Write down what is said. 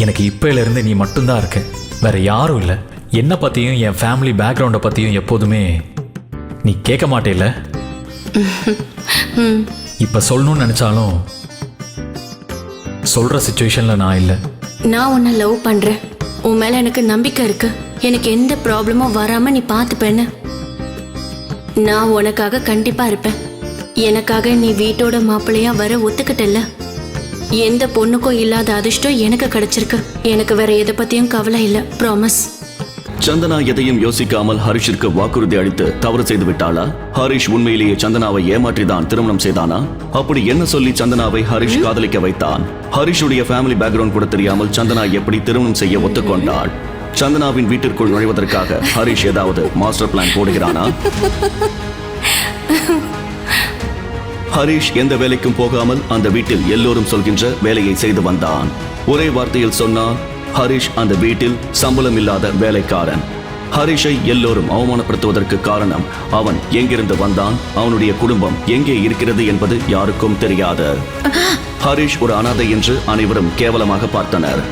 எனக்கு இப்போலேருந்து நீ மட்டும்தான் இருக்க, வேற யாரும் இல்லை. என்னை பற்றியும் என் ஃபேமிலி பேக்ரவுண்டை பற்றியும் எப்போதுமே நீ கேட்க மாட்டேல. இப்போ சொல்லணும்னு நினச்சாலும் சொல்கிற சுச்சுவேஷனில் நான் இல்லை. நான் உன்னை லவ் பண்ணுறேன். உன் மேலே எனக்கு நம்பிக்கை இருக்கு. எனக்கு எந்த ப்ராப்ளமும் வராமல் நீ பார்த்துப்பேன்னு. நான் உனக்காக கண்டிப்பாக இருப்பேன். எனக்காக நீ வீட்டோட மாப்பிள்ளையா வர ஒத்துக்கிட்டல. எந்த பொண்ணுக்கும் இல்லாத அதிர்ஷ்டம் எனக்கு கிடைச்சிருக்கு. எனக்கு வேற எதை பற்றியும் கவலை இல்லை. ப்ராமிஸ். சந்தனா எதையும் யோசிக்காமல் ஹரிஷிற்கு வாக்குறுதி அளித்து தவறு செய்து விட்டாளா? ஹரிஷ் உண்மையிலேயே சந்தனாவை ஏமாற்றிதான் திருமணம் செய்தானா? அப்படி என்ன சொல்லி சந்தனாவை ஹரிஷ் காதலிக்க வைத்தான்? ஹரிஷுடைய ஃபேமிலி பேக்ரவுண்ட் கூட தெரியாமல் சந்தனா எப்படி திருமணம் செய்ய ஒத்துக்கொண்டாள்? சந்தனாவின் வீட்டிற்குள் நுழைவதற்காக ஹரிஷ் ஏதாவது மாஸ்டர் பிளான் போடுகிறானா? ஹரிஷ் எந்த வேலைக்கும் போகாமல் அந்த வீட்டில் எல்லோரும் சொல்கின்ற வேலையை செய்து வந்தான். ஒரே வார்த்தையில் சொன்னான், ஹரிஷ் அந்த வீட்டில் சம்பளம் இல்லாத வேலைக்காரன். ஹரிஷை எல்லோரும் அவமானப்படுத்துவதற்கு காரணம் அவன் எங்கிருந்து வந்தான், அவனுடைய குடும்பம் எங்கே இருக்கிறது என்பது யாருக்கும் தெரியாது. ஹரிஷ் ஒரு அனாதை என்று அனைவரும் கேவலமாக பார்த்தனர்.